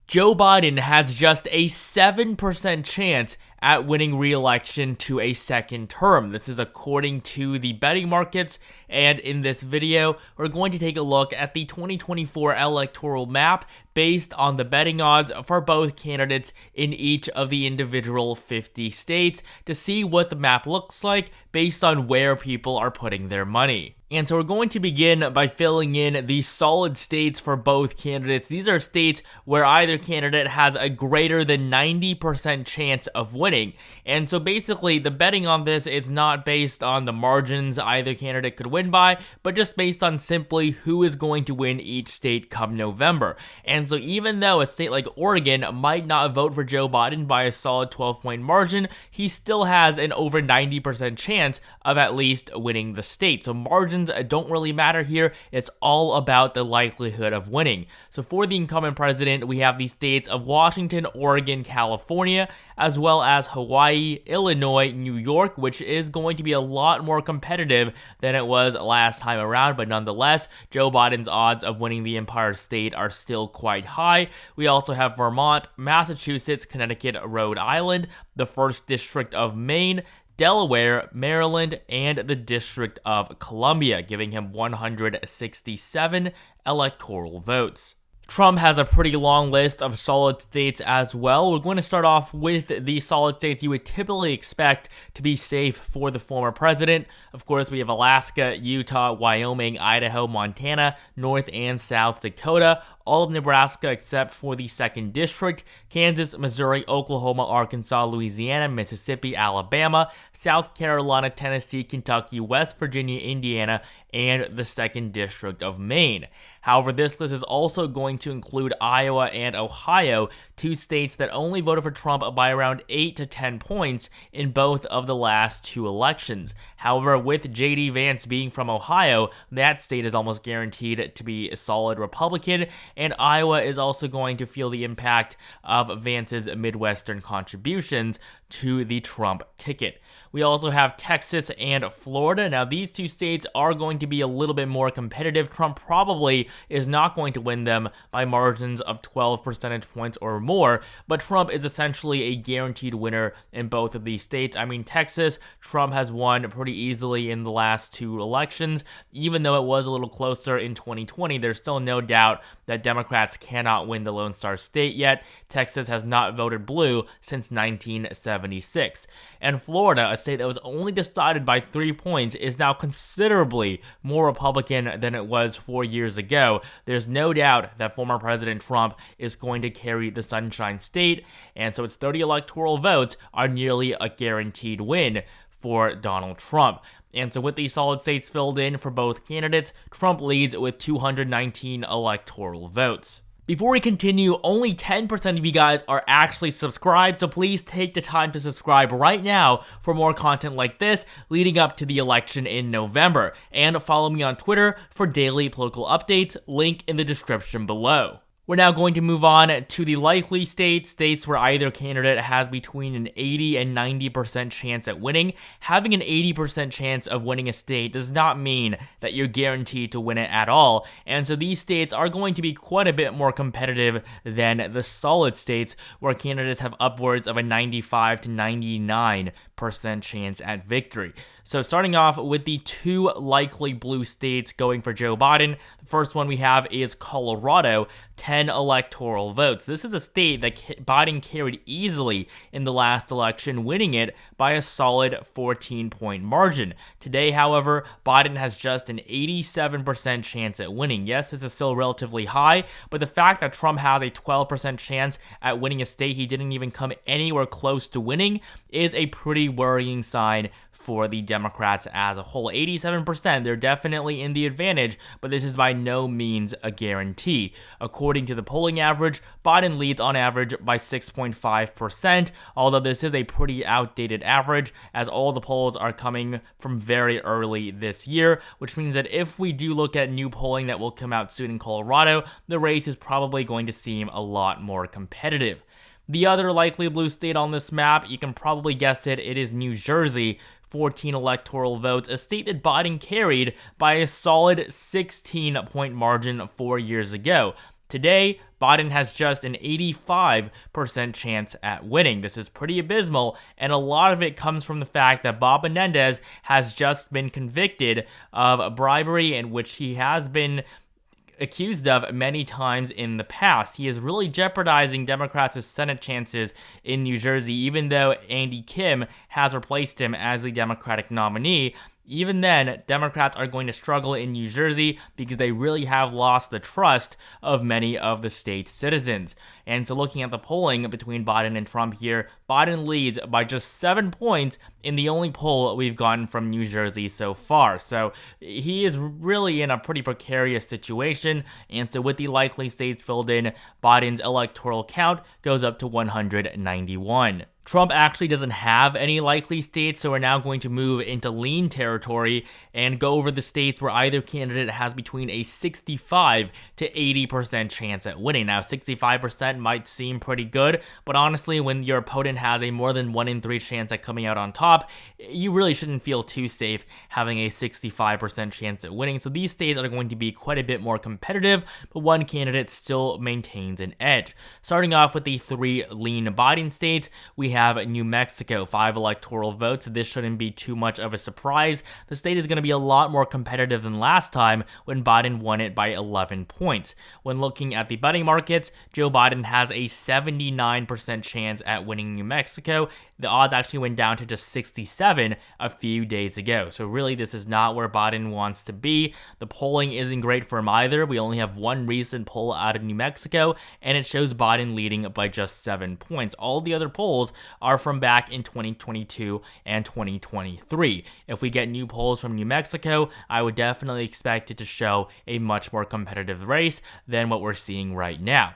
Joe Biden has just a 7% chance at winning re-election to a second term. This is according to the betting markets, and in this video, we're going to take a look at the 2024 electoral map based on the betting odds for both candidates in each of the individual 50 states to see what the map looks like based on where people are putting their money. And so we're going to begin by filling in the solid states for both candidates. These are states where either candidate has a greater than 90% chance of winning. And so basically the betting on this is not based on the margins either candidate could win by, but just based on simply who is going to win each state come November. And so even though a state like Oregon might not vote for Joe Biden by a solid 12-point margin, he still has an over 90% chance of at least winning the state. So margins don't really matter here. It's all about the likelihood of winning. So for the incumbent president, we have the states of Washington, Oregon, California, as well as Hawaii, Illinois, New York, which is going to be a lot more competitive than it was last time around, but nonetheless, Joe Biden's odds of winning the Empire State are still quite high. We also have Vermont, Massachusetts, Connecticut, Rhode Island, the 1st District of Maine, Delaware, Maryland, and the District of Columbia, giving him 167 electoral votes. Trump has a pretty long list of solid states as well. We're going to start off with the solid states you would typically expect to be safe for the former president. Of course, we have Alaska, Utah, Wyoming, Idaho, Montana, North and South Dakota, all of Nebraska except for the 2nd District, Kansas, Missouri, Oklahoma, Arkansas, Louisiana, Mississippi, Alabama, South Carolina, Tennessee, Kentucky, West Virginia, Indiana, and the 2nd District of Maine. However, this list is also going to include Iowa and Ohio, 2 states that only voted for Trump by around 8 to 10 points in both of the last 2 elections. However, with J.D. Vance being from Ohio, that state is almost guaranteed to be a solid Republican, and Iowa is also going to feel the impact of Vance's Midwestern contributions to the Trump ticket. We also have Texas and Florida. Now, these 2 states are going to be a little bit more competitive. Trump probably is not going to win them by margins of 12 percentage points or more, but Trump is essentially a guaranteed winner in both of these states. I mean, Texas, Trump has won pretty easily in the last 2 elections. Even though it was a little closer in 2020, there's still no doubt that Democrats cannot win the Lone Star State yet. Texas has not voted blue since 1976. And Florida, a state that was only decided by 3 points, is now considerably more Republican than it was 4 years ago. There's no doubt that former President Trump is going to carry the Sunshine State, and so its 30 electoral votes are nearly a guaranteed win for Donald Trump. And so with these solid states filled in for both candidates, Trump leads with 219 electoral votes. Before we continue, only 10% of you guys are actually subscribed, so please take the time to subscribe right now for more content like this leading up to the election in November. And follow me on Twitter for daily political updates, link in the description below. We're now going to move on to the likely states where either candidate has between an 80 and 90% chance at winning. Having an 80% chance of winning a state does not mean that you're guaranteed to win it at all, and so these states are going to be quite a bit more competitive than the solid states where candidates have upwards of a 95 to 99% chance at victory. So starting off with the 2 likely blue states going for Joe Biden, the first one we have is Colorado, 10 electoral votes. This is a state that Biden carried easily in the last election, winning it by a solid 14-point margin. Today, however, Biden has just an 87% chance at winning. Yes, this is still relatively high, but the fact that Trump has a 12% chance at winning a state he didn't even come anywhere close to winning is a pretty worrying sign for the Democrats as a whole. 87%, they're definitely in the advantage, but this is by no means a guarantee. According to the polling average, Biden leads on average by 6.5%, although this is a pretty outdated average as all the polls are coming from very early this year, which means that if we do look at new polling that will come out soon in Colorado, the race is probably going to seem a lot more competitive. The other likely blue state on this map, you can probably guess it, it is New Jersey, 14 electoral votes, a state that Biden carried by a solid 16-point margin 4 years ago. Today, Biden has just an 85% chance at winning. This is pretty abysmal, and a lot of it comes from the fact that Bob Menendez has just been convicted of bribery, in which he has been accused of many times in the past. He is really jeopardizing Democrats' Senate chances in New Jersey, even though Andy Kim has replaced him as the Democratic nominee. Even then, Democrats are going to struggle in New Jersey because they really have lost the trust of many of the state's citizens. And so looking at the polling between Biden and Trump here, Biden leads by just 7 points in the only poll we've gotten from New Jersey so far. So he is really in a pretty precarious situation. And so with the likely states filled in, Biden's electoral count goes up to 191. Trump actually doesn't have any likely states, so we're now going to move into lean territory and go over the states where either candidate has between a 65 to 80% chance at winning. Now, 65% might seem pretty good, but honestly, when your opponent has a more than 1 in 3 chance at coming out on top, you really shouldn't feel too safe having a 65% chance at winning. So these states are going to be quite a bit more competitive, but one candidate still maintains an edge. Starting off with the 3 lean Biden states, we have New Mexico, 5 electoral votes. This shouldn't be too much of a surprise. The state is going to be a lot more competitive than last time when Biden won it by 11 points. When looking at the betting markets, Joe Biden has a 79% chance at winning New Mexico. The odds actually went down to just 67 a few days ago. So really, this is not where Biden wants to be. The polling isn't great for him either. We only have one recent poll out of New Mexico, and it shows Biden leading by just 7 points. All the other polls are from back in 2022 and 2023. If we get new polls from New Mexico, I would definitely expect it to show a much more competitive race than what we're seeing right now.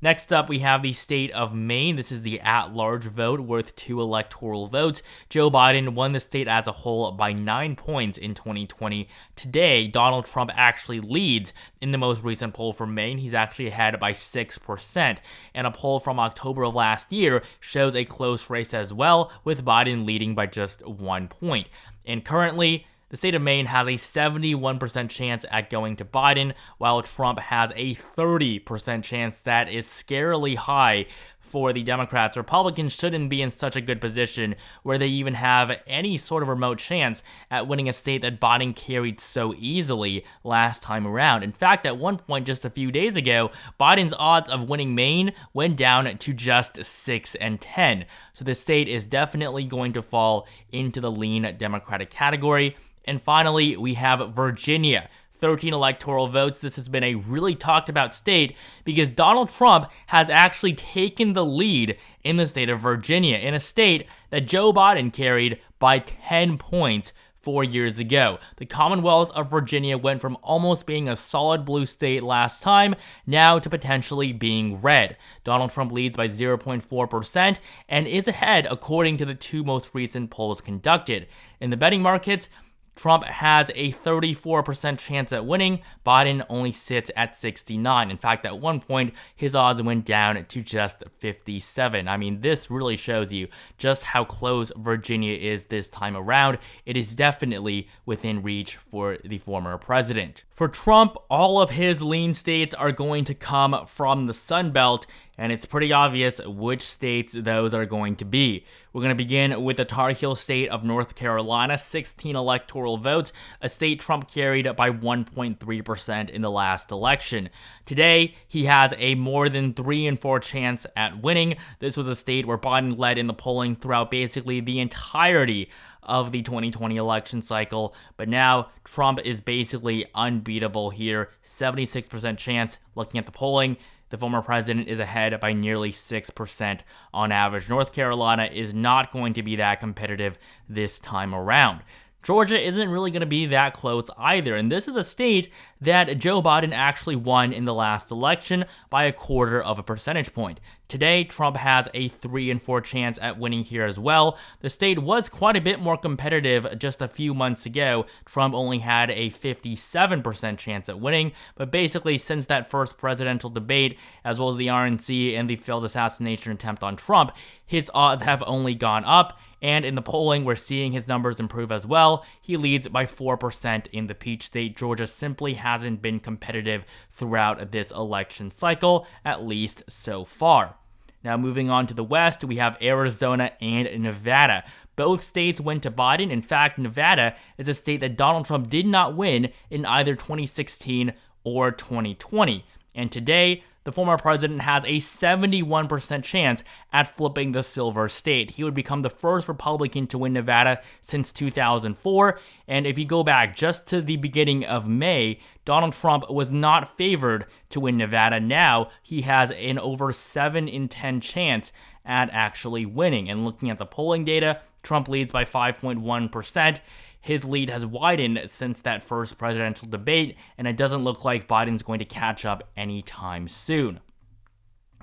Next up, we have the state of Maine. This is the at-large vote worth 2 electoral votes. Joe Biden won the state as a whole by 9 points in 2020. Today, Donald Trump actually leads in the most recent poll for Maine. He's actually ahead by 6%. And a poll from October of last year shows a close race as well, with Biden leading by just 1 point. And currently, the state of Maine has a 71% chance at going to Biden, while Trump has a 30% chance. That is scarily high for the Democrats. Republicans shouldn't be in such a good position where they even have any sort of remote chance at winning a state that Biden carried so easily last time around. In fact, at one point just a few days ago, Biden's odds of winning Maine went down to just 6 and 10. So the state is definitely going to fall into the lean Democratic category. And finally, we have Virginia. 13 electoral votes. This has been a really talked about state because Donald Trump has actually taken the lead in the state of Virginia, in a state that Joe Biden carried by 10 points 4 years ago. The Commonwealth of Virginia went from almost being a solid blue state last time, now to potentially being red. Donald Trump leads by 0.4% and is ahead according to the 2 most recent polls conducted. In the betting markets, Trump has a 34% chance at winning. Biden only sits at 69. In fact, at one point, his odds went down to just 57. I mean, this really shows you just how close Virginia is this time around. It is definitely within reach for the former president. For Trump, all of his lean states are going to come from the Sun Belt, and it's pretty obvious which states those are going to be. We're going to begin with the Tar Heel state of North Carolina, 16 electoral votes, a state Trump carried by 1.3% in the last election. Today, he has a more than 3 in 4 chance at winning. This was a state where Biden led in the polling throughout basically the entirety of the 2020 election cycle, but now Trump is basically unbeatable here. 76% chance. Looking at the polling, the former president is ahead by nearly 6% on average. North Carolina is not going to be that competitive this time around. Georgia isn't really going to be that close either, and this is a state that Joe Biden actually won in the last election by 1/4 percentage point. Today, Trump has a 3 in 4 chance at winning here as well. The state was quite a bit more competitive just a few months ago. Trump only had a 57% chance at winning, but basically since that first presidential debate, as well as the RNC and the failed assassination attempt on Trump, his odds have only gone up, And in the polling, we're seeing his numbers improve as well. He leads by 4% in the Peach State. Georgia simply hasn't been competitive throughout this election cycle, at least so far. Now moving on to the West, we have Arizona and Nevada. Both states went to Biden. In fact, Nevada is a state that Donald Trump did not win in either 2016 or 2020. And today, the former president has a 71% chance at flipping the silver state. He would become the first Republican to win Nevada since 2004. And if you go back just to the beginning of May, Donald Trump was not favored to win Nevada. Now he has an over 7 in 10 chance at actually winning. And looking at the polling data, Trump leads by 5.1%. His lead has widened since that first presidential debate, and it doesn't look like Biden's going to catch up anytime soon.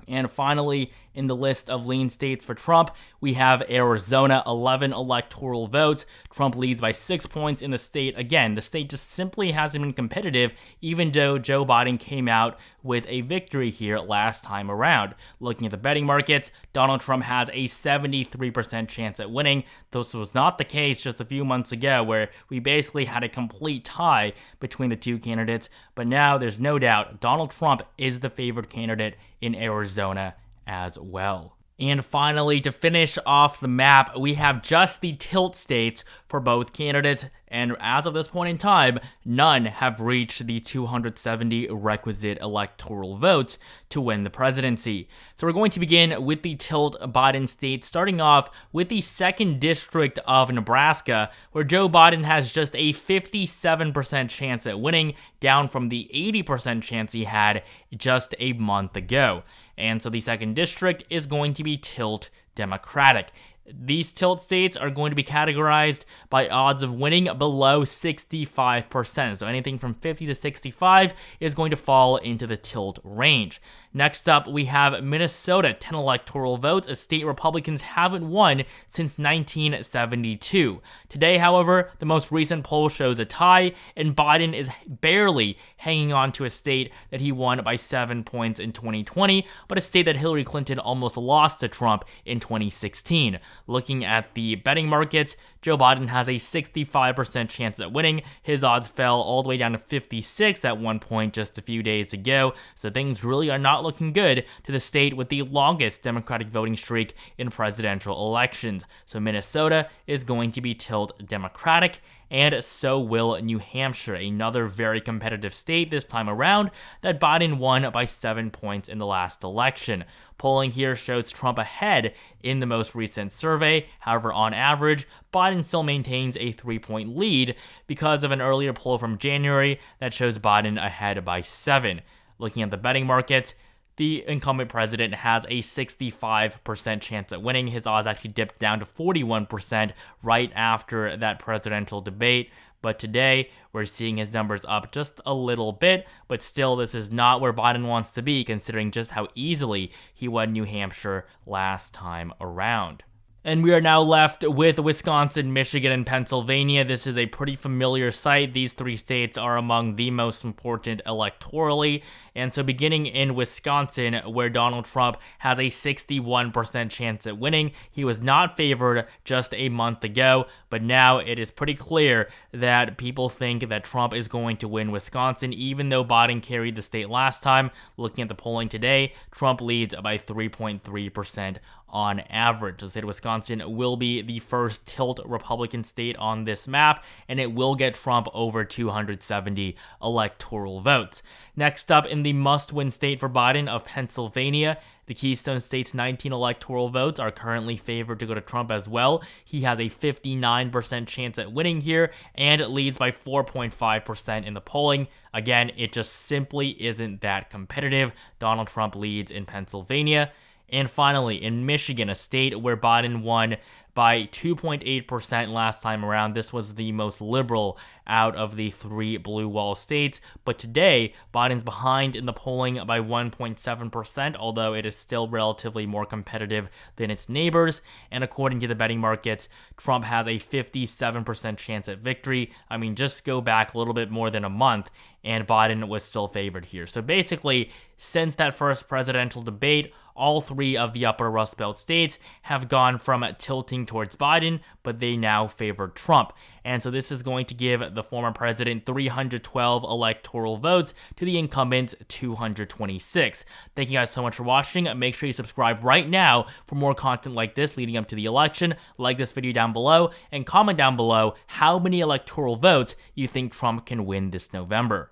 And finally, in the list of lean states for Trump, we have Arizona, 11 electoral votes. Trump leads by 6 points in the state. Again, the state just simply hasn't been competitive, even though Joe Biden came out with a victory here last time around. Looking at the betting markets, Donald Trump has a 73% chance at winning. This was not the case just a few months ago, where we basically had a complete tie between the two candidates. But now there's no doubt Donald Trump is the favored candidate in Arizona as well. And finally, to finish off the map, we have just the tilt states for both candidates, and as of this point in time, none have reached the 270 requisite electoral votes to win the presidency. So we're going to begin with the tilt Biden states, starting off with the 2nd District of Nebraska, where Joe Biden has just a 57% chance at winning, down from the 80% chance he had just a month ago. And so the 2nd District is going to be tilt Democratic. These tilt states are going to be categorized by odds of winning below 65%. So anything from 50 to 65 is going to fall into the tilt range. Next up, we have Minnesota, 10 electoral votes, a state Republicans haven't won since 1972. Today, however, the most recent poll shows a tie, and Biden is barely hanging on to a state that he won by 7 points in 2020, but a state that Hillary Clinton almost lost to Trump in 2016. Looking at the betting markets, Joe Biden has a 65% chance at winning. His odds fell all the way down to 56 at one point just a few days ago, so things really are not looking good to the state with the longest Democratic voting streak in presidential elections. So Minnesota is going to be tilt Democratic, and so will New Hampshire, another very competitive state this time around that Biden won by 7 points in the last election. Polling here shows Trump ahead in the most recent survey. However, on average, Biden still maintains a 3-point lead because of an earlier poll from January that shows Biden ahead by 7. Looking at the betting markets, the incumbent president has a 65% chance at winning. His odds actually dipped down to 41% right after that presidential debate. But today, we're seeing his numbers up just a little bit, but still, this is not where Biden wants to be, considering just how easily he won New Hampshire last time around. And we are now left with Wisconsin, Michigan, and Pennsylvania. This is a pretty familiar sight. These 3 states are among the most important electorally. And so beginning in Wisconsin, where Donald Trump has a 61% chance at winning, he was not favored just a month ago, but now it is pretty clear that people think that Trump is going to win Wisconsin, even though Biden carried the state last time. Looking at the polling today, Trump leads by 3.3% on average. The state of Wisconsin will be the first tilt Republican state on this map, and it will get Trump over 270 electoral votes. Next up, in the must-win state for Biden of Pennsylvania, the Keystone State's 19 electoral votes are currently favored to go to Trump as well. He has a 59% chance at winning here, and it leads by 4.5% in the polling. Again, it just simply isn't that competitive. Donald Trump leads in Pennsylvania. And finally, in Michigan, a state where Biden won by 2.8% last time around. This was the most liberal out of the 3 blue wall states. But today, Biden's behind in the polling by 1.7%, although it is still relatively more competitive than its neighbors. And according to the betting markets, Trump has a 57% chance at victory. I mean, just go back a little bit more than a month, and Biden was still favored here. So basically, since that first presidential debate, all 3 of the upper Rust Belt states have gone from tilting leaning towards Biden, but they now favor Trump. And so this is going to give the former president 312 electoral votes to the incumbent's 226. Thank you guys so much for watching. Make sure you subscribe right now for more content like this leading up to the election. Like this video down below and comment down below how many electoral votes you think Trump can win this November.